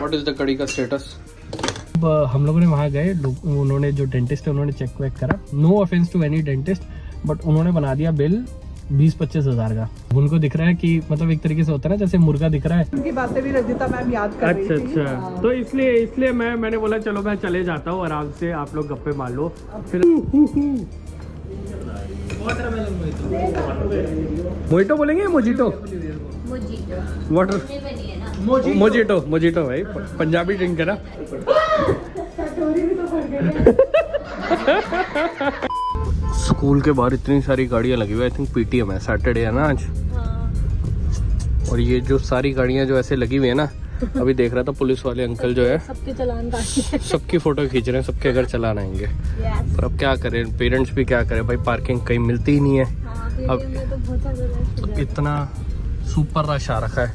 What is the कड़ी का status? अब हम लोगों ने वहाँ गए, उन्होंने जो डेंटिस्ट है उन्होंने चेक वेक करा। No offence to any dentist, but उन्होंने बना दिया बिल 20-25 हज़ार का। उनको दिख रहा है कि मतलब एक तरीके से होता है ना जैसे मुर्गा दिख रहा है। उनकी बातें भी रंजिता मैम याद कर रही थी। अच्छा, तो इसलिए मैंने बोला चलो मैं चले जाता हूँ, आराम से आप लोग गप्पे मार लो। फिर मोजिटो बोलेंगे, मोजिटो वाटर, मोजिटो भाई पंजाबी ड्रिंक है ना। स्कूल के बाहर इतनी सारी गाड़ियां लगी हुई है। आई थिंक पीटीएम है, सैटरडे है ना आज। और ये जो सारी गाड़ियां जो ऐसे लगी हुई है ना, अभी देख रहा था पुलिस वाले अंकल जो है सबके चालान काट, सबकी फोटो खींच रहे हैं, सबके घर चलान आएंगे। पर अब क्या करें, पेरेंट्स भी क्या करें भाई, पार्किंग कहीं मिलती ही नहीं है। अब इतना सुपर रश आ रखा है,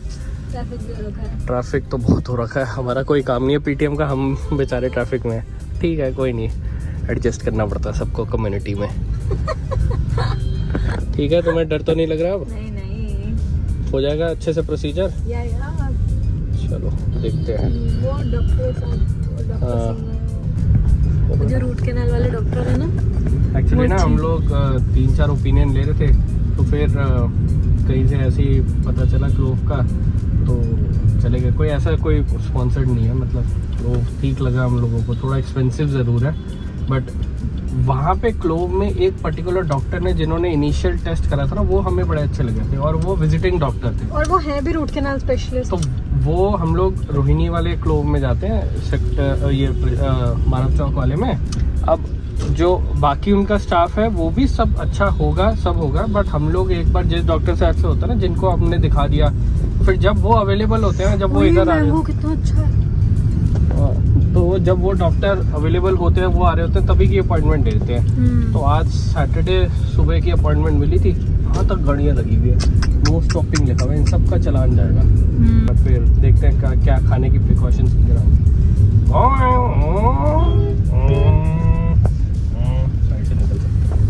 ट्रैफिक तो बहुत हो रखा है। हमारा कोई काम नहीं है पीटीएम का, हम बेचारे ट्रैफिक में। ठीक है कोई नहीं, एडजस्ट करना पड़ता है सबको कम्युनिटी में। ठीक है, तुम्हें डर तो नहीं लग रहा? अब नहीं हो जाएगा अच्छे से प्रोसीजर। चलो देखते हैं। वो डॉक्टर जो रूट कैनाल वाले डॉक्टर है ना, एक्चुअली ना हम लोग 3-4 ओपिनियन ले रहे थे, तो फिर कहीं से ऐसे ही पता चला क्लोव का, तो चले गए। कोई ऐसा कोई स्पॉन्सर्ड नहीं है, मतलब वो ठीक लगा हम लोगों को। थोड़ा एक्सपेंसिव ज़रूर है, बट वहाँ पे क्लोव में एक पर्टिकुलर डॉक्टर ने जिन्होंने इनिशियल टेस्ट करा था ना, वो हमें बड़े अच्छे लगे थे, और वो विजिटिंग डॉक्टर थे, और वो है भी रूट कैनाल स्पेशलिस्ट। तो वो हम लोग रोहिणी वाले क्लोव में जाते हैं, सेक्टर ये मानव चौक वाले में। अब जो बाकी उनका स्टाफ है वो भी सब अच्छा होगा, सब होगा, बट हम लोग एक बार जिस डॉक्टर से ऐसे होता है ना, जिनको हमने दिखा दिया, फिर जब वो अवेलेबल होते हैं, जब वो इधर आ रहे हैं, कितना अच्छा है, तो जब वो डॉक्टर अवेलेबल होते हैं, वो आ रहे होते हैं, तभी की अपॉइंटमेंट देते हैं। तो आज सैटरडे सुबह की अपॉइंटमेंट मिली थी, वहाँ तक गाड़ियाँ लगी हुई है, नो स्टॉपिंग लिखा हुआ है, इन सब का चलान जाएगा। बट फिर देखते हैं क्या खाने की प्रिकॉशंस की तरह। साइड से निकल सकते हैं।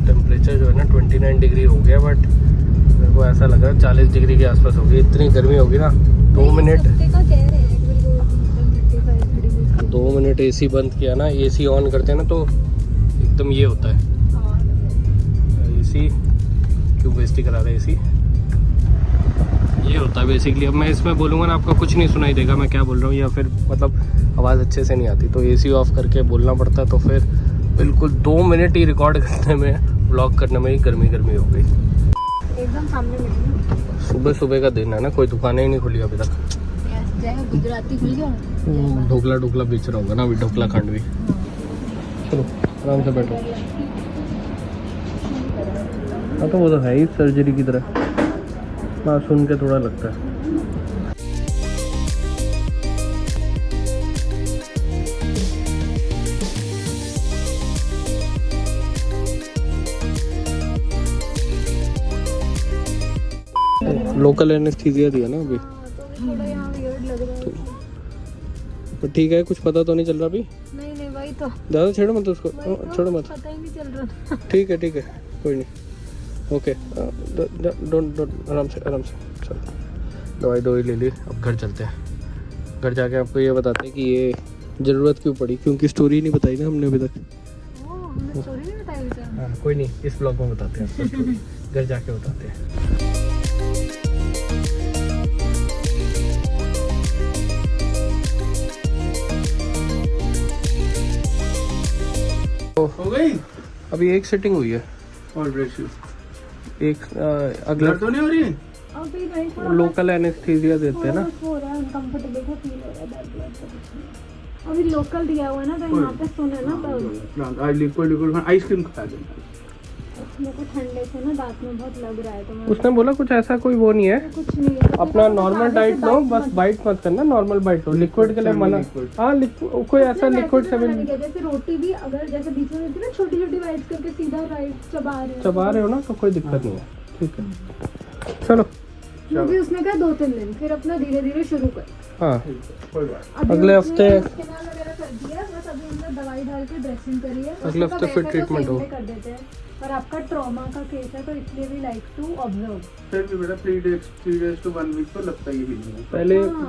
टेम्परेचर जो है ना 29 डिग्री हो गया, बट मेरे को ऐसा लग रहा है 40 डिग्री के आसपास होगी। इतनी गर्मी होगी ना। 2 मिनट एसी बंद किया ना, एसी ऑन करते हैं ना, तो एकदम ये होता है। एसी क्यों बेइज्जती करा रहा है, एसी ये होता है बेसिकली। अब मैं इसमें बोलूँगा ना, आपको कुछ नहीं सुनाई देगा मैं क्या बोल रहा हूँ, या फिर मतलब आवाज़ अच्छे से नहीं आती, तो एसी ऑफ करके बोलना पड़ता है। तो फिर बिल्कुल 2 मिनट ही रिकॉर्ड करने में, व्लॉग करने में ही गर्मी हो गई। एकदम सामने मिली। सुबह का दिन है ना, कोई दुकानें ही नहीं खुली अभी तक। गुजराती खुल गया, ढोकला बेच रहा होगा ना अभी, ढोकला खंड भी। चलो आराम से बैठो। हाँ तो वो तो है ही सर्जरी की तरह, हाँ सुन के थोड़ा लगता है। लोकल एनेस्थीसिया दिया ना अभी, थोड़ा यहाँ वियर्ड लग रहा है। तो ठीक है, कुछ पता तो नहीं चल रहा अभी। नहीं वही तो, ज़्यादा छेड़ो मत उसको, छोड़ो मत। पता ही नहीं चल रहा। ठीक है कोई नहीं, ओके। डोंट आराम से चलो। दवाई ले ली, अब घर चलते हैं। घर जाके आपको ये बताते हैं कि ये ज़रूरत क्यों पड़ी, क्योंकि स्टोरी नहीं बताई ना हमने अभी तक। हमने स्टोरी नहीं बताई थी। हाँ कोई नहीं, इस ब्लॉग में बताते हैं आपको, घर जाके बताते हैं। हो गई अभी एक सेटिंग हुई है, और ब्रेक एक अगला तो नहीं हो रही। अभी नहीं, थोड़ा लोकल एनेस्थीसिया देते हैं ना। हो रहा है, अनकंफर्टेबल सा फील हो रहा है, दर्द तो कुछ नहीं। अभी लोकल दिया हुआ है ना, तो यहाँ पे सुने ना, तब आज लिक्विड आइसक्रीम खा देना। मेरे को ठंडे से ना दांत में बहुत लग रहा है, तो मैं उसने बोला कुछ ऐसा कोई वो नहीं है, कुछ नहीं है। अपना नॉर्मल डाइट लो, बस बाइट मत करना, नॉर्मल बाइट लो। लिक्विड के लिए मना, हाँ कोई ऐसा लिक्विड से भी जैसे रोटी भी अगर जैसे बीच में होती है ना, छोटी छोटी बाइट्स करके सीधा राइट चबा रहे हो ना, तो कोई दिक्कत नहीं है। ठीक है चलो। वो भी उसने कहा 2-3 दिन, फिर अपना धीरे धीरे शुरू कर। हाँ कोई बात अभी अगले उसने हफ्ते- स्किनर वगैरह कर दिया, बस अभी हमने दवाई डाल के ड्रेसिंग करी है। अगले उसको हफ्ते तो फिर वैसे तो ट्रीटमेंट same हो। day कर देते हैं, पर आपका ट्रॉमा का केस है तो इसलिए भी लाइक टू ऑब्जर्व। फिर भी बेटा 3 days to 1 week तो लगता ही है।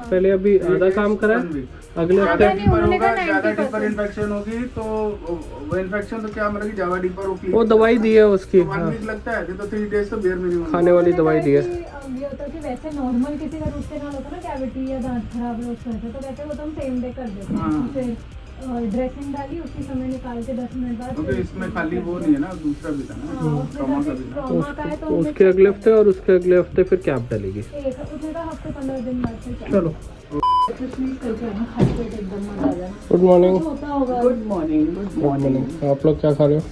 पहले अभी आधा काम करा, 1 week। अगले ज्यादा हफ्ते नहीं, डीपर उन्होंने होगा, कहा ज्यादा 90% डीपर इन्फेक्शन होगी तो वो इन्फेक्शन तो क्या मतलब ज्यादा डीपर होगी। वो दवाई दी है उसकी, 1 हाँ, week लगता है तो 3 days तो बेयर मिनिमम। खाने वाली दवाई दी है। ये होता है कि वैसे नॉर्मल किसी का रूट कैनाल होता है ना, कैविटी या दांत खराब है उस वजह से, तो वैसे वो तो हम सेम डे कर देते हैं। हाँ। फिर ड्रेसिंग डाली, उसी समय निकाल के 10 मिनट बाद। क्योंकि इसमें खाली वो नहीं है ना, दूसरा भी था ना, ट्रॉमा का भी था। ट्रॉमा का है तो तो उसके अगले हफ्ते और उसके अगले हफ्ते फिर कैप डालेगी। उसने कहा हफ्ते 15 दिन बाद से क्या। चलो करके आना, खाली पेट एकदम मत आ जाना। Good morning. कुछ होता होगा। Good morning, good morning. आप लोग क्या खा रहे हो?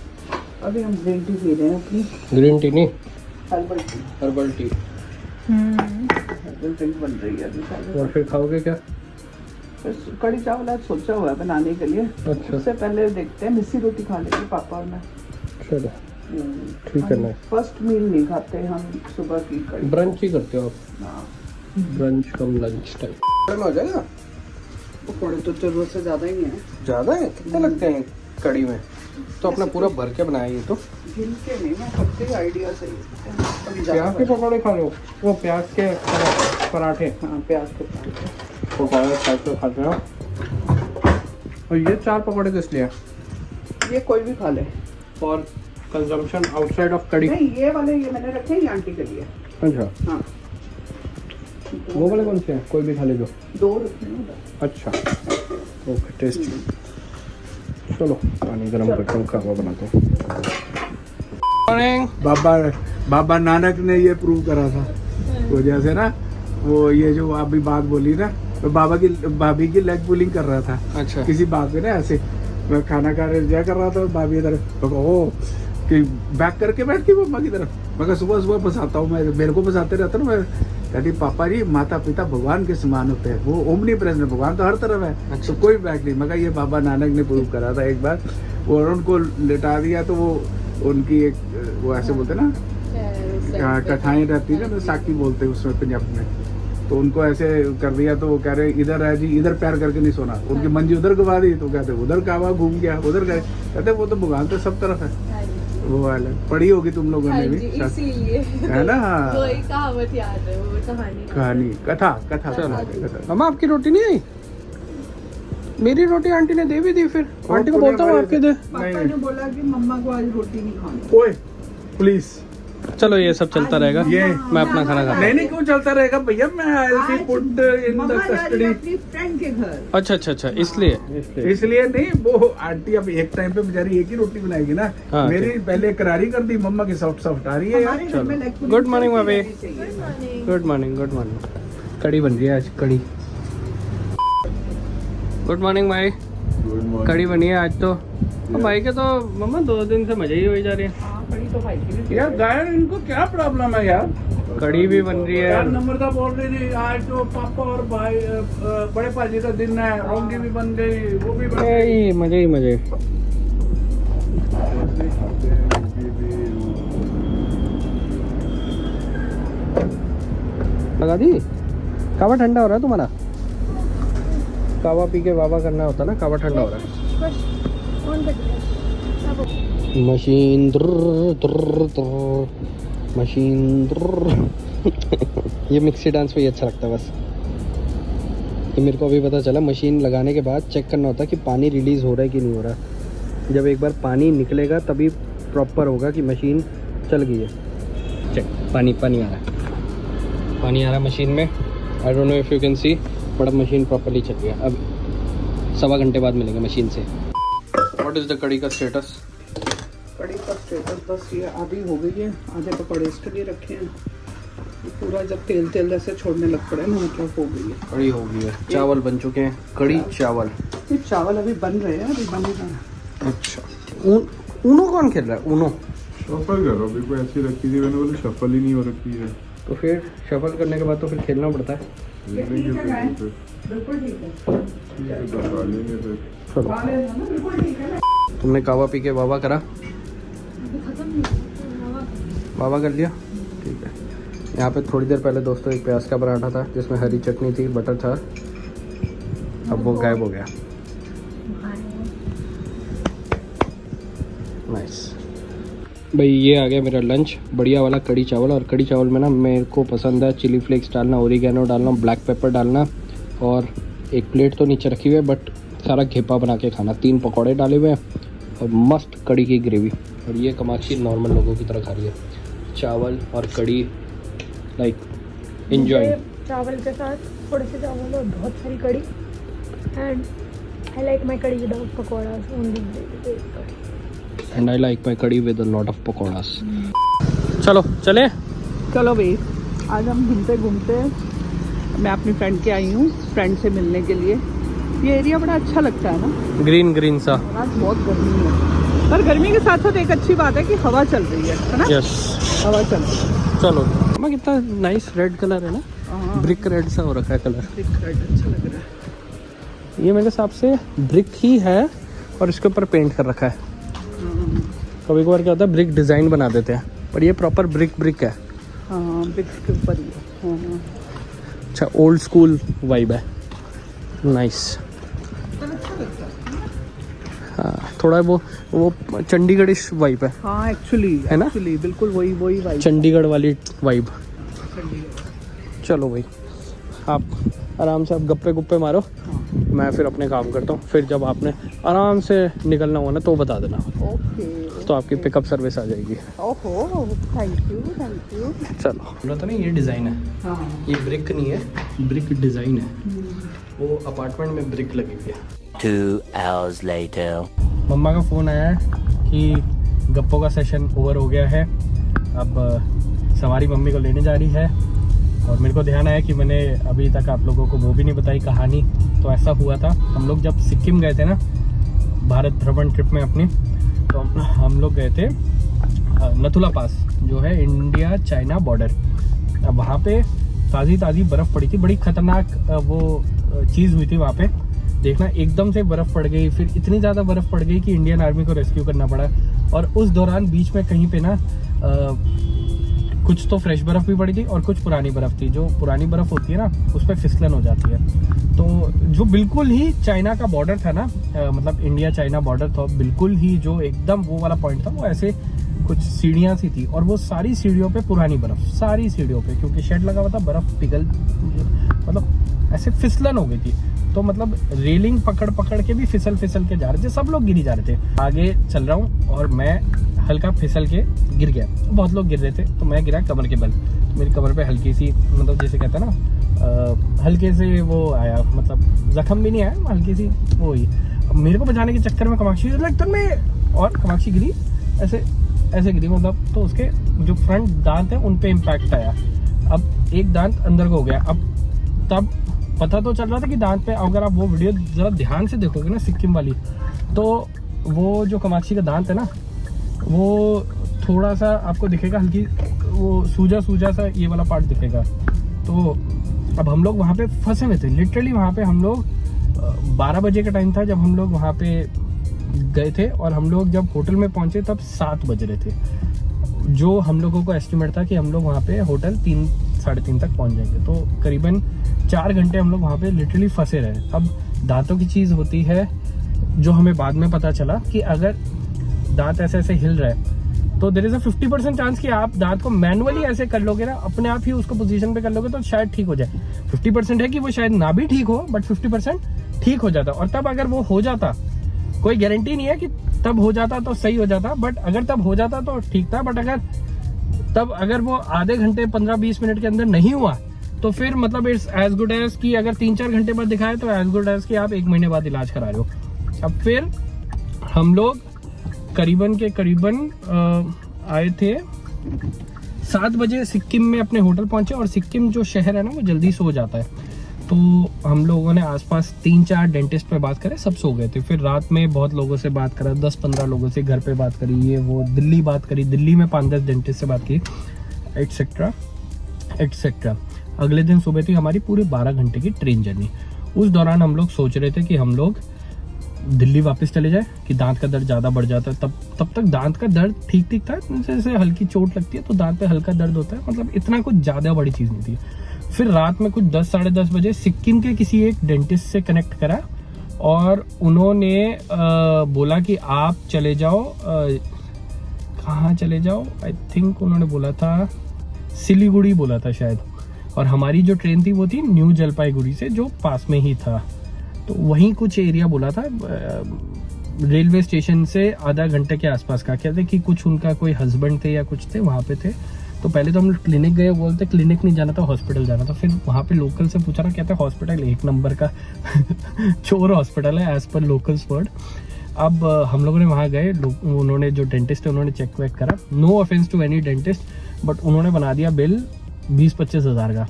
अभी हम ग्रीन टी पी रहे हैं अपनी ग्रीन टी नहीं, herbal tea. Herbal tea. Herbal drink बन रही है अभी सारे। और फिर खाओगे क्या? बस कड़ी चावल आज सोचा हुआ है बनाने के लिए। अच्छा उससे पहले देखते हैं, मिस्सी रोटी खा लेंगे पापा और मैं। चलो ठीक है ना। फर्स्ट मील नहीं खाते हम सुबह की कड़ी। ब्रंच ही करते हो आप? हाँ। ब्रंच कम लंच टाइम हो जाएगा। पकौड़े तो जरूरत से ज्यादा ही है। ज़्यादा है? कितने लगते हैं कड़ी में? तो अपना पूरा भर के बनाया ये तो। गिन के नहीं, मैं सबके आइडिया से ही। प्याज के पकौड़े खा लो, वो प्याज के पराठे। हाँ, प्याज के पराठे। पकौड़े खाते हो खाते हो। और ये 4 पकौड़े किस लिए? ये कोई भी खा ले। और कंजम्पशन आउटसाइड ऑफ कड़ी? नहीं, ये वाले ये मैंने रखे हैं, ये आंटी के लिए। अच्छा, हाँ, वो वाले कौन से हैं? कोई भी खा ले जो। 2 रखे हैं उधर। अच्छा ओके, टेस्टी। चलो पानी गर्म करता हूँ, खावा बनाता हूँ। मॉर्निंग। बाबा नानक ने ये प्रूव करा था, वो जैसे ना वो ये जो आप भी बात बोली ना, तो भाभी की लेग पुलिंग कर रहा था अच्छा किसी बात में ना, ऐसे मैं खाना खा रहे एंजॉय कर रहा था, भाभी इधर ओ कि बैक करके बैठ गई मम्मा की तरफ। मैं सुबह सुबह फंसाता हूँ, मैं मेरे को फंसाते रहता ना, मैं कहती पापा जी माता पिता भगवान के समान होते हैं, वो ओमनी प्रेजेंट, भगवान तो हर तरफ है। अच्छा। तो कोई बैक नहीं। मगर ये बाबा नानक ने प्रूव करा था एक बार, वो उनको लिटा दिया तो वो उनकी एक वो ऐसे बोलते ना कथाएं रहती है ना, तो साकी बोलते हैं उसमें पंजाबी में, तो उनको ऐसे कर दिया तो वो कह रहे इधर है जी, इधर पैर करके नहीं सोना। उनकी मंजी उधर घुमा दी तो कहते उधर कावा घूम गया, उधर गए। कहते वो तो भगवान तो सब तरफ है। वो वाला पढ़ी होगी तुम लोगों ने भी, इसीलिए है ना? वही कहावत याद है, वो कहानी कथा मम्मा आपकी रोटी नहीं आई? मेरी रोटी आंटी ने दे भी दी, फिर आंटी को बोलता हूँ आपके दे। पापा ने बोला कि मम्मा को आज रोटी नहीं खानी। ओए प्लीज, चलो ये सब चलता रहेगा, ये मैं अपना खाना खाता हूँ। नहीं क्यों चलता रहेगा भैया, मैं I'll be put in the मम्मा जा रही custody। है अपनी फ्रेंड के घर। अच्छा इसलिए इसलिए नहीं, वो आंटी अब एक टाइम पे बेचारी एक ही रोटी बनाएगी ना। हाँ, मेरी पहले करारी कर दी, मम्मा की सॉफ्ट आ रही है यार। हमारे घर में leg pudding गुड मॉर्निंग चलती भाभी। रहनी चाहिए। Good morning. कड़ी बन रही है आज, कड़ी। गुड मॉर्निंग भाई। कड़ी बनी है आज तो। अब भाई के तो मम्मा 2 दिन से मजे ही हो जा रही है। हाँ, बड़ी तो भाई की भी। यार गायन इनको क्या प्रॉब्लम है यार? कड़ी भी बन रही है। यार नम्रता बोल रही थी आज तो पापा और भाई बड़े पाजी का दिन है, रोंगी भी बन गई, वो भी बन गई। ए, मजे ही मजे। लगा दी? कावा ठंडा हो रहा है तुम्हारा? कावा पी के वावा करना होता ना, कावा ठंडा हो रहा है। मशीन मशीन ये मिक्सी डांस पे ही अच्छा लगता है बस। ये मेरे को अभी पता चला, मशीन लगाने के बाद चेक करना होता है कि पानी रिलीज़ हो रहा है कि नहीं हो रहा। जब एक बार पानी निकलेगा तभी प्रॉपर होगा कि मशीन चल गई है। चेक, पानी आ रहा है, पानी आ रहा है मशीन में। I don't know if you can see, but अब मशीन प्रॉपरली चल गया। अब 1.25 घंटे बाद मिलेंगे मशीन से। व्हाट इज़ द कड़ी का स्टेटस? कड़ी का स्टेटस बस ये आधी हो गई है, आधे पकौड़े इसके लिए रखे हैं। ये पूरा जब तेल जैसे छोड़ने लग पड़े ना, मतलब हो गई है। कड़ी हो गई है, चावल बन चुके हैं, कड़ी चावल। ये चावल अभी बन रहे हैं, अभी बनेगा। अच्छा, ऊनो कौन खेल रहा है? ऊनो शफल करो, अभी कोई ऐसी रखी थी, मैंने बोली शफल ही नहीं हो रखी है। तो फिर शफल करने के बाद तो फिर खेलना पड़ता है। बिल्कुल ठीक है। बता लेंगे फिर। चलो, खा लेना ना, बिल्कुल ठीक है। तुमने कावा पी के वावा करा? वावा कर लिया, ठीक है। यहाँ पे थोड़ी देर पहले दोस्तों एक प्याज का पराठा था जिसमें हरी चटनी थी, बटर था, अब वो गायब हो गया। नाइस भाई, ये आ गया मेरा लंच, बढ़िया वाला कड़ी चावल। और कड़ी चावल में ना मेरे को पसंद है चिली फ्लेक्स डालना, ओरिगेनो डालना, ब्लैक पेपर डालना, और एक प्लेट तो नीचे रखी हुई है बट सारा घेपा बना के खाना। 3 पकौड़े डाले हुए हैं और मस्त कड़ी की ग्रेवी। और ये कमाक्षी नॉर्मल लोगों की तरह खा रही है, चावल और कड़ी, लाइक एंजॉय। चावल के साथ थोड़े से चावल और बहुत सारी कड़ी, and I like my kadhi without pakoras only, and I like my kadhi with a lot of pakoras. चलो चले। चलो भाई, आज हम घूमते घूमते, मैं अपनी फ्रेंड के आई हूँ, फ्रेंड से मिलने के लिए। ये एरिया बड़ा अच्छा लगता है ना, ग्रीन ग्रीन सा। आज बहुत गर्मी है, पर गर्मी के साथ साथ एक अच्छी बात है कि हवा चल रही है ना। यस, हवा चल रही है। चलो। मैं कितना नाइस रेड कलर है ना, हाँ, ब्रिक रेड सा हो रखा है कलर। ब्रिक रेड अच्छा लग रहा है। ये मेरे हिसाब से ब्रिक ही है और इसके ऊपर पेंट कर रखा है। कभी कभार क्या होता है, ब्रिक डिज़ाइन बना देते हैं, पर ये प्रॉपर ब्रिक है। हाँ, ब्रिक्स के ऊपर ही है। हाँ, अच्छा, ओल्ड स्कूल वाइब है, नाइस। अच्छा लगता है। हाँ, थोड़ा वो चंडीगढ़िश वाइब है। हाँ, एक्चुअली है ना? एक्चुअली बिल्कुल वही वाइब। चंडीगढ़ वाली वाइब। चलो भाई, आप आराम से आप गप्पे गुप्पे मारो, मैं फिर अपने काम करता हूँ। फिर जब आपने आराम से निकलना हुआ ना तो बता देना, ओके, तो आपकी पिकअप सर्विस आ जाएगी। ओहो, थैंक यू। चलो, बोला था ना ये डिज़ाइन है। हाँ, ये ब्रिक नहीं है, ब्रिक डिज़ाइन है। वो अपार्टमेंट में ब्रिक लगी हुई है। 2 hours later. मम्मा का फ़ोन आया है कि गप्पों का सेशन ओवर हो गया है, अब सवारी मम्मी को लेने जा रही है। और मेरे को ध्यान आया कि मैंने अभी तक आप लोगों को वो भी नहीं बताई कहानी। तो ऐसा हुआ था, हम लोग जब सिक्किम गए थे ना भारत भ्रमण ट्रिप में अपनी, तो हम लोग गए थे नथुला पास, जो है इंडिया चाइना बॉर्डर। अब वहाँ पे ताज़ी बर्फ़ पड़ी थी, बड़ी ख़तरनाक वो चीज़ हुई थी वहाँ पे। देखना, एकदम से बर्फ़ पड़ गई, फिर इतनी ज़्यादा बर्फ़ पड़ गई कि इंडियन आर्मी को रेस्क्यू करना पड़ा। और उस दौरान बीच में कहीं पे ना कुछ तो फ्रेश बर्फ़ भी पड़ी थी और कुछ पुरानी बर्फ़ थी। जो पुरानी बर्फ़ होती है ना, उस पर फिसलन हो जाती है। तो जो बिल्कुल ही चाइना का बॉर्डर था ना, मतलब इंडिया चाइना बॉर्डर था, बिल्कुल ही जो एकदम वो वाला पॉइंट था, वो ऐसे कुछ सीढ़ियाँ सी थी और वो सारी सीढ़ियों पे पुरानी बर्फ़, सारी सीढ़ियों पे, क्योंकि शेड लगा हुआ था, बर्फ़ पिघल, मतलब ऐसे फिसलन हो गई थी। तो मतलब रेलिंग पकड़ के भी फिसल के जा रहे थे, सब लोग गिरी जा रहे थे। आगे चल रहा हूँ और मैं हल्का फिसल के गिर गया, बहुत लोग गिर रहे थे, तो मैं गिरा कमर के बल। तो मेरी कमर पे हल्की सी, मतलब जैसे कहते हैं ना, हल्के से वो आया, मतलब जख्म भी नहीं आया, हल्की सी वो हुई। मेरे को बचाने के चक्कर में कमाक्षी लगता मैं, और कमाक्षी गिरी ऐसे गिरी, मतलब तो उसके जो फ्रंट दांत है उन पे इम्पैक्ट आया। अब एक दांत अंदर को हो गया। अब तब पता तो चल रहा था कि दांत पे, अगर आप वो वीडियो ज़रा ध्यान से देखोगे ना सिक्किम वाली, तो वो जो कमाक्षी का दांत है ना, वो थोड़ा सा आपको दिखेगा, हल्की वो सूजा सा ये वाला पार्ट दिखेगा। तो अब हम लोग वहाँ पे फंसे हुए थे, लिटरली वहाँ पे हम लोग 12 बजे का टाइम था जब हम लोग वहाँ पे गए थे, और हम लोग जब होटल में पहुँचे तब 7 बज रहे थे। जो हम लोगों को एस्टिमेट था कि हम लोग वहाँ पे होटल 3 साढ़े 3 तक पहुँच जाएंगे। तो करीबन 4 घंटे हम लोग वहाँ पे लिटरली फंसे रहे। अब दांतों की चीज़ होती है, जो हमें बाद में पता चला कि अगर दांत ऐसे हिल रहा है तो देयर इज अ 50% चांस कि आप दांत को मैनुअली ऐसे कर लोगे ना, अपने आप ही उसको पोजीशन पे कर लोगे तो शायद ठीक हो जाए। 50% है कि वो शायद ना भी ठीक हो, बट 50% ठीक हो जाता। और तब अगर वो हो जाता, कोई गारंटी नहीं है कि तब हो जाता तो सही हो जाता, बट अगर तब हो जाता तो ठीक था। बट अगर वो आधे घंटे 15-20 मिनट के अंदर नहीं हुआ तो फिर मतलब इट्स एज गुड एज कि अगर 3-4 घंटे बाद दिखाए तो एज गुड एज कि आप 1 महीने बाद इलाज करा रहे हो। अब फिर हम लोग करीबन आए थे 7 बजे सिक्किम में अपने होटल पहुंचे, और सिक्किम जो शहर है ना वो जल्दी सो जाता है। तो हम लोगों ने आसपास 3-4 डेंटिस्ट पे बात करे, सब सो गए थे। फिर रात में बहुत लोगों से बात करा, 10-15 लोगों से घर पे बात करी, ये वो दिल्ली बात करी, दिल्ली में 5-10 डेंटिस्ट से बात की, एटसेट्रा। अगले दिन सुबह थी हमारी पूरे 12 घंटे की ट्रेन जर्नी। उस दौरान हम लोग सोच रहे थे कि हम लोग दिल्ली वापस चले जाए, कि दांत का दर्द ज़्यादा बढ़ जाता है। तब तक दांत का दर्द ठीक था, जैसे हल्की चोट लगती है तो दांत पे हल्का दर्द होता है, मतलब इतना कुछ ज़्यादा बड़ी चीज़ नहीं थी। फिर रात में कुछ 10 साढ़े 10 बजे सिक्किम के किसी एक डेंटिस्ट से कनेक्ट करा और उन्होंने बोला कि आप चले जाओ, कहाँ चले जाओ, आई थिंक उन्होंने बोला था सिलीगुड़ी बोला था शायद, और हमारी जो ट्रेन थी वो थी न्यू जलपाईगुड़ी से जो पास में ही था, तो वहीं कुछ एरिया बोला था, रेलवे स्टेशन से आधा घंटे के आसपास का। कहते कि कुछ उनका कोई हस्बैंड थे या कुछ थे वहाँ पे थे। तो पहले तो हम लोग क्लिनिक गए, बोलते क्लिनिक नहीं जाना था, हॉस्पिटल जाना था। फिर वहाँ पे लोकल से पूछा ना, कहते हॉस्पिटल 1 नंबर का चोर हॉस्पिटल है एज पर लोकल्स वर्ड। अब हम लोगों ने वहाँ गए, उन्होंने जो डेंटिस्ट है उन्होंने चेक वेक करा, no offence to any dentist, but उन्होंने बना दिया बिल 20-25 हज़ार का।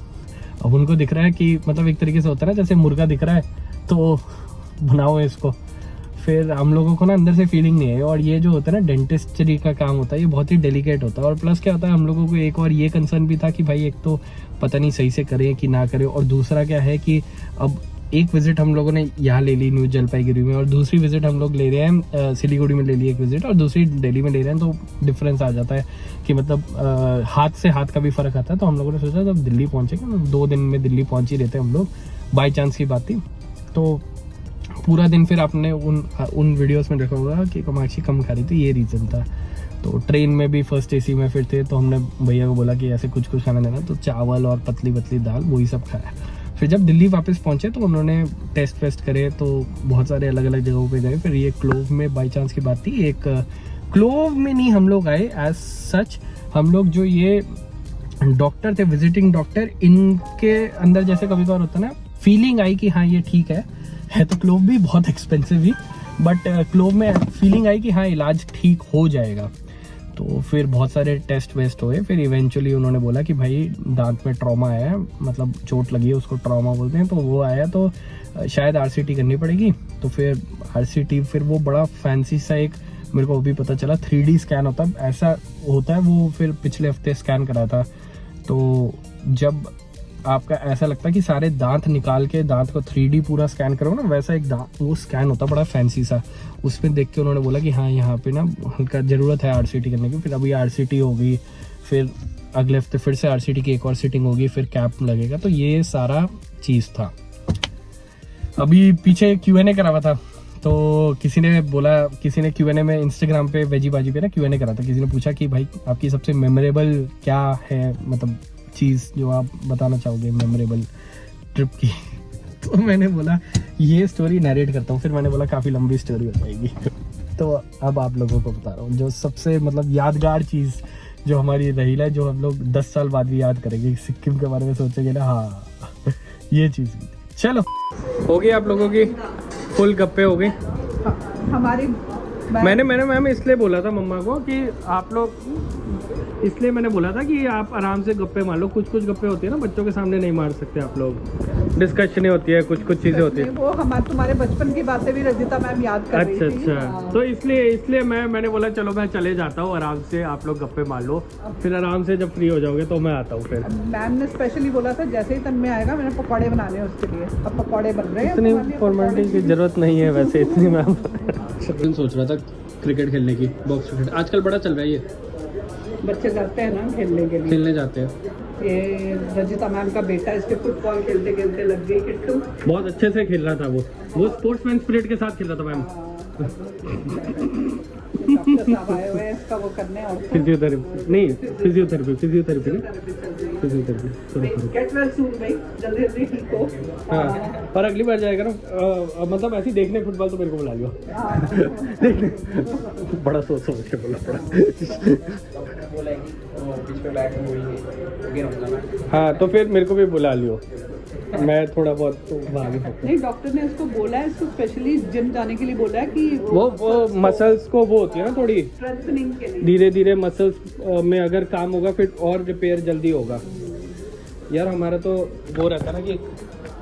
अब उनको दिख रहा है कि मतलब एक तरीके से होता है ना जैसे मुर्गा दिख रहा है तो बनाओ इसको। फिर हम लोगों को ना अंदर से फीलिंग नहीं है, और ये जो होता है ना डेंटिस्ट्री का काम होता है ये बहुत ही डेलिकेट होता है। और प्लस क्या होता है, हम लोगों को एक और ये कंसर्न भी था कि भाई एक तो पता नहीं सही से करें कि ना करें, और दूसरा क्या है कि अब एक विजिट हम लोगों ने यहाँ ले ली न्यू जलपाईगुड़ी में, और दूसरी विजिट हम लोग ले रहे हैं सिलीगुड़ी में ले ली एक विजिट, और दूसरी दिल्ली में ले रहे हैं, तो डिफरेंस आ जाता है कि मतलब हाथ से हाथ का भी फर्क आता है। तो हम लोगों ने सोचा जब दिल्ली पहुँचेंगे, 2 दिन में दिल्ली पहुँच ही रहते हम लोग, बाई चांस की बात थी। तो पूरा दिन फिर आपने उन वीडियोस में देखा होगा कि कामाक्षी कम खा रही थी, ये रीज़न था। तो ट्रेन में भी फर्स्ट एसी में फिर थे, तो हमने भैया को बोला कि ऐसे कुछ कुछ खाना देना, तो चावल और पतली पतली दाल वही सब खाया। फिर जब दिल्ली वापस पहुंचे तो उन्होंने टेस्ट वेस्ट करे, तो बहुत सारे अलग अलग जगहों पे गए। फिर ये क्लोव में बाई चांस की बात थी, एक क्लोव में नहीं हम लोग आए एज सच, हम लोग जो ये डॉक्टर थे विजिटिंग डॉक्टर, इनके अंदर जैसे कभी कभार होता है ना फीलिंग आई कि हाँ ये ठीक है तो क्लोव भी बहुत एक्सपेंसिव ही, बट क्लोव में फीलिंग आई कि हाँ इलाज ठीक हो जाएगा। तो फिर बहुत सारे टेस्ट वेस्ट हुए, फिर इवेंचुअली उन्होंने बोला कि भाई दांत में ट्रॉमा आया है, मतलब चोट लगी है, उसको ट्रॉमा बोलते हैं, तो वो आया तो शायद आरसीटी करनी पड़ेगी। तो फिर आरसीटी, फिर वो बड़ा फैंसी सा एक, मेरे को अभी पता चला 3D स्कैन होता है, ऐसा होता है वो, फिर पिछले हफ्ते स्कैन करा था। तो जब आपका ऐसा लगता है कि सारे दांत निकाल के दांत को 3D पूरा स्कैन करो ना, वैसा एक दांत वो स्कैन होता बड़ा फैंसी सा। उसमें देख के उन्होंने बोला कि हाँ यहाँ पे ना हल्का ज़रूरत है आरसीटी करने की। फिर अभी आरसीटी होगी, फिर अगले हफ्ते फिर से आरसीटी की एक और सीटिंग होगी, फिर कैप लगेगा। तो ये सारा चीज़ था। अभी पीछे Q&A करा हुआ था, तो किसी ने बोला, किसी ने Q&A में इंस्टाग्राम पे वेजी बाजी पे ना Q&A करा था, किसी ने पूछा कि भाई आपकी सबसे मेमोरेबल क्या है, मतलब चीज़ जो आप बताना चाहोगे मेमोरेबल ट्रिप की। तो मैंने बोला ये स्टोरी नरेट करता हूँ, फिर मैंने बोला काफ़ी लंबी स्टोरी हो जाएगी। तो अब आप लोगों को बता रहा हूँ जो सबसे मतलब यादगार चीज़ जो हमारी रही है, जो हम लोग 10 साल बाद भी याद करेंगे, सिक्किम के बारे में सोचेंगे ना, हाँ ये चीज़। चलो हो गई आप लोगों की फुल गप्पे हो गई। हमारी मैंने मैम इसलिए बोला था मम्मा को कि आप लोग, इसलिए मैंने बोला था कि आप आराम से गप्पे मार लो। कुछ कुछ गप्पे होती है ना बच्चों के सामने नहीं मार सकते आप लोग, डिस्कशनें होती है, कुछ कुछ चीज़ें होती है। वो तुम्हारे बचपन की बातें भी रजिता मैम याद कर रही थी। अच्छा, तो इसलिए मैंने बोला चलो मैं चले जाता हूँ, आराम से आप लोग गप्पे मार लो, फिर आराम से जब फ्री हो जाओगे तो मैं आता हूँ। फिर मैम ने स्पेशली बोला था जैसे ही तन्मय आएगा मैंने पकौड़े बनाने हैं उसके लिए। अब पकौड़े बन रहे हैं, इतनी फॉर्मेलिटी की जरूरत नहीं है वैसे इतनी। मैम सोच रहा था क्रिकेट खेलने की, बॉक्स क्रिकेट आजकल बड़ा चल रहा है, ये बच्चे जाते हैं ना खेलने के लिए, खेलने जाते हैं। ये रजिता मैम का बेटा इसके फुटबॉल खेलते खेलते लग गई किट्टू, बहुत अच्छे से खेल रहा था वो स्पोर्ट्समैन स्पिरिट के साथ खेल रहा था मैम। डॉक्टर साहब आए हुए हैं इसका वो करने, और फिजियोथेरेपी नहीं, फिजियोथेरेपी गेट वेल सून भाई, जल्दी जल्दी ठीक हो। हाँ, और अगली बार जाएगा ना मतलब ऐसे देखने फुटबॉल तो मेरे को बुला लियो। बड़ा सोच के बोला पड़ा। हाँ तो फिर मेरे को भी बुला लियो, मैं थोड़ा बहुत तो भाग सकता। नहीं, डॉक्टर ने इसको बोला है, इसको स्पेशली जिम जाने के लिए बोला है कि वो मसल्स को वो होती है ना थोड़ी स्ट्रेंथनिंग के लिए, धीरे धीरे मसल्स में अगर काम होगा फिर और रिपेयर जल्दी होगा। यार हमारा तो वो रहता है ना कि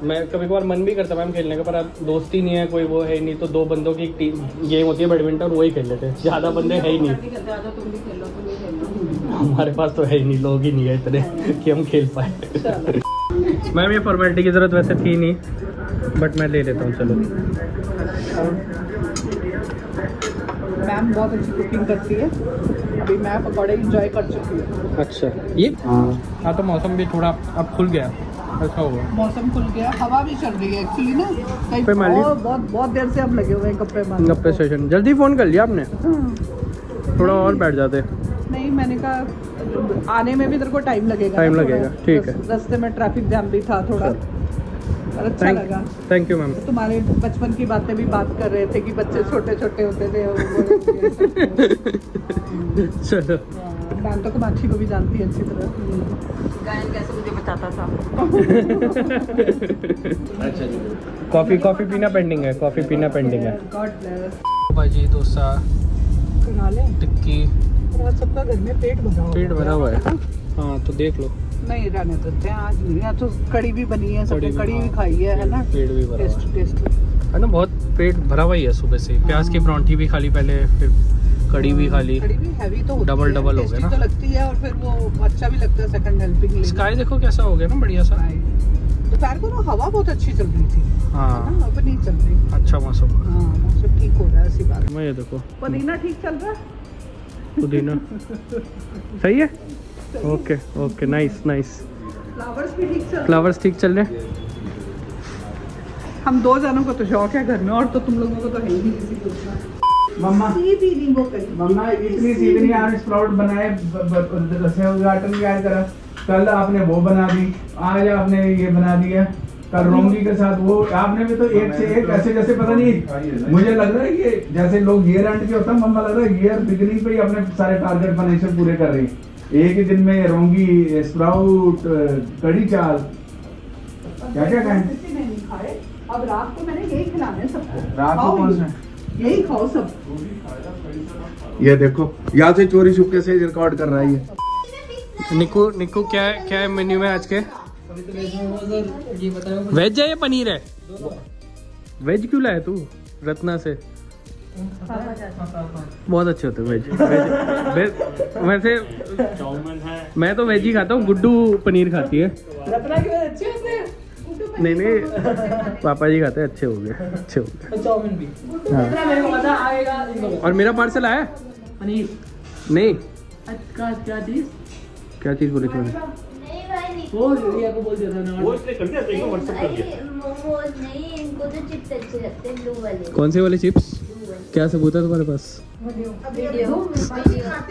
मैं कभी कभार मन भी करता मैम खेलने का, पर अब दोस्ती नहीं है, कोई वो है नहीं, तो 2 बंदों की टीम गेम होती है बैडमिंटन, वही खेल लेते हैं, ज़्यादा बंदे है ही नहीं हमारे पास, तो है ही नहीं, लोग ही नहीं है इतने कि हम खेल पाए। मैम ये फॉर्मेलिटी की ज़रूरत वैसे थी नहीं, बट मैं ले लेता हूँ। चलो मैम बहुत अच्छी कुकिंग करती है, अभी मैं पकौड़े इंजॉय कर चुकी हूँ। अच्छा ये हाँ तो मौसम भी थोड़ा अब खुल गया, अच्छा हुआ। मौसम खुल गया, हवा भी चल रही है एक्चुअली ना कहीं पे मान ली- और बहुत देर से हम लगे हुए हैं गप्पे मारने। गप्पे स्टेशन जल्दी फ़ोन कर लिया आपने, थोड़ा और बैठ जाते। नहीं मैंने कहा आने में भी तेरे को टाइम लगेगा। टाइम ना लगेगा, थोड़ा। ठीक है। रास्ते में ट्रैफिक जाम भी था थोड़ा, और अच्छा लगा। Thank you ma'am. तुम्हारे बचपन की बातें भी बात कर रहे थे कि बच्चे छोटे छोटे होते थे और चलो मैम तो माछी को भी जानती है अच्छी तरह। गायन कैसे मुझे बचाता था। कॉफ़ी कॉफ़ी पीना पेंडिंग है, कॉफ़ी पीना पेंडिंग है। God bless. भाजी डोसा खा ले। टिक्की, और आज सबका घर में पेट भरा हुआ पेट भरा हुआ है। हाँ तो देख लो, नहीं रहने देते हैं आज नहीं। आज तो कड़ी भी बनी है, सबने कड़ी भी खाई है ना। पेट भी भरा हुआ टेस्ट है ना, बहुत पेट भरा हुआ ही है सुबह से। प्याज की परांठी भी खा ली पहले, फिर कड़ी भी खा ली। कड़ी भी हैवी तो होती डबल है, डबल हो गया tasty ना। तो लगती है और फिर वो अच्छा भी लगता है सेकंड हेल्पिंग। स्काई देखो कैसा हो गया ना, बढ़िया सा। दोपहर को ना हवा बहुत अच्छी चल रही थी, हाँ है ना, अब नहीं चल रही। अच्छा मौसम। हाँ मौसम ठीक हो रहा है, ऐसी बात। मैं ये देखो पुदीना ठीक चल रहा है। पुदीना सही है। Okay okay, nice nice. Flowers भी ठीक चल रहे फ्लावर्स ठीक चल रहे हैं। हैं। हम दो जनों को तो शौक है घर में, और तो तुम लोगों को तो है ही नहीं किसी को उतना। मम्मा सीधी नहीं वो करी। मम्मा इतनी सीधी आपने स्प्राउट बनाए, रस्से उद्घाटन भी आज करा, कल आपने वो बना दी, आज आपने ये बना दिया, कल रोंगी के साथ वो। आपने भी तो एक से एक ऐसे जैसे पता नहीं, मुझे लग रहा है कि जैसे लोग ईयर एंड के होता है, मम्मा लग रहा है ईयर बिगनिंग पे ही अपने सारे टारगेट फाइनेंशियल पूरे कर रही है। एक ही दिन में रोंगी, स्प्राउट, कड़ी चाल, क्या क्या खाएं? किसी ने नहीं खाए। अब रात को मैंने यही खिलाने हैं सबको। रात को खाओ कौन ये। सा? यही खाओ सब। ये देखो यहाँ से चोरी छुपके से रिकॉर्ड कर रहा है ये। निकू निकू क्या है मेन्यू में आज के? वेज है या पनीर है? वेज क्यों लाया तू रत्ना से? बहुत अच्छे होते हैं वेज। वैसे मैं तो वेज ही खाता हूँ, गुड्डू पनीर खाती है। रत्ना के बाद अच्छे होते हैं। नहीं नहीं, पापा जी खाते हैं, अच्छे हो गए, अच्छे हो गए। चाउमीन भी हाँ। मेरे को मजा आएगा। और मेरा पार्सल आया? पनीर नहीं, क्या चीज क्या चीज़ बोली थी मैंने? नहीं भाई नहीं। वो रिया को बोल देता ना। अरे मोमोज नहीं, इनको तो चिप्स अच्छे लगते हैं, ब्लू वाले। कौन से वाले चिप्स? क्या सबूत है तुम्हारे पास? वीडियो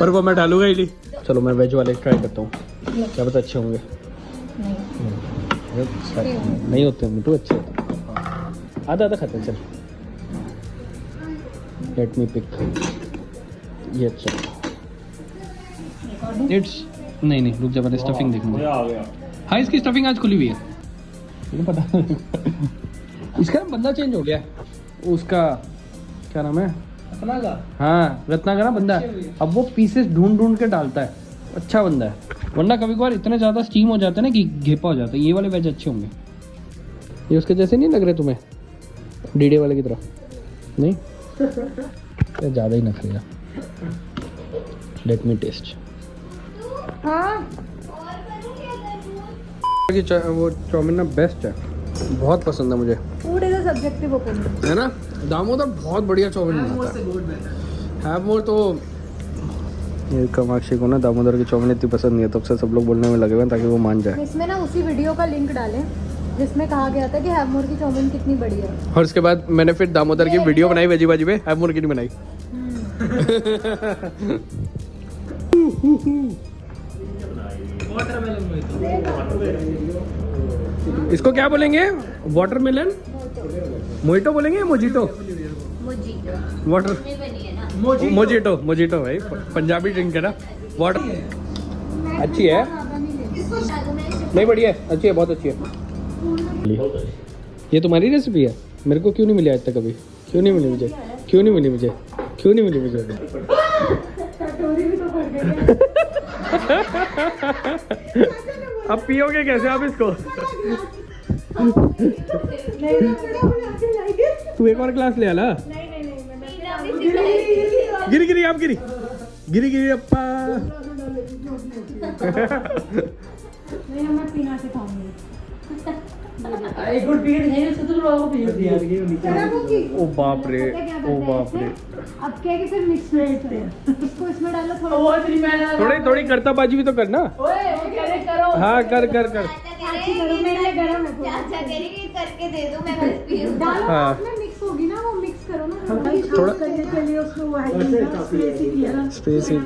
पर वो मैं डालूंगा ही नहीं। चलो मैं वेज वाले ट्राई करता हूँ, क्या पता अच्छे होंगे। नहीं होते मिट्टू, अच्छे होते हैं। आधा आधा खाते हैं। चल लेट मी पिक। ये अच्छा, इट्स नहीं नहीं, रुक जा, पहले स्टफिंग देखूंगा। हाँ इसकी स्टफिंग आज खुली हुई है, मुझे पता। इसका ना बंदा चेंज हो गया, उसका क्या नाम है? रत्ना का। हाँ रत्ना का ना बंदा, अब वो पीसेस ढूंढ ढूंढ के डालता है। अच्छा बंदा है, वरना कभी कभार इतने ज़्यादा स्टीम हो जाता है ना कि घेपा हो जाता है। ये वाले वेज अच्छे होंगे। ये उसके जैसे नहीं लग रहे तुम्हें, डीडे वाले की तरह? नहीं क्या ज़्यादा ही ना खाएगा। Let me taste. वो चाउमीन ना बेस्ट है, बहुत पसंद है मुझे। Food is a subjective opinion, है ना? दामोदर बहुत बढ़िया चाउमीन बनाता है। हैवमोर तो ये कामाक्षी को ना दामोदर की चाउमीन इतनी पसंद नहीं है, तब से सब लोग बोलने में लगे हुए हैं ताकि वो मान जाए। इसमें ना उसी वीडियो का लिंक डालें जिसमें कहा गया था कि हैवमोर की चाउमीन कितनी बढ़िया है। और उसके बाद मैंने फिर दामोदर की वीडियो बनाई वेजी बाजी पे, हैवमोर की नहीं बनाई। इसको क्या बोलेंगे? वाटरमेलन मोइटो बोलेंगे या मोजिटो? मोजीटो वाटर में बनी है ना। मोजिटो, मोजिटो भाई पंजाबी ड्रिंक है ना। वाटर अच्छी है, नहीं बढ़िया है, अच्छी है, बहुत अच्छी है। ये तुम्हारी रेसिपी है? मेरे को क्यों नहीं मिली आज तक कभी? क्यों नहीं मिली मुझे? क्यों नहीं मिली मुझे? क्यों नहीं मिली मुझे? अब पियोगे कैसे आप इसको? तू एक और ग्लास ले आला। गिरी गिरी आप गिरी गिरी गिरी अप्पा। नहीं मैं पीना सिखाऊंगी। एक गुड पीरियड है तो तुम लोगों को पीरियड दिया। ओ बाप रे, ओ बाप रे। अब क्या कि फिर मिक्स करते हैं, इसको इसमें डालो थोड़ा। वो तेरी मैंने थोड़ी थोड़ी करता बाजी भी तो करना। ओए वो कह रहे करो। हाँ कर कर कर। अच्छी करो, मेरे लिए गरम है थोड़ा। चाचा करेंगे करके दे दो, मैं बस पी लूँ। डालो हाँ। उसमें मिक्स होगी ना, वो मिक्स करो ना थोड़ा करने के लिए उसमें वो है स्पेस ही किया ना। स्पेस ही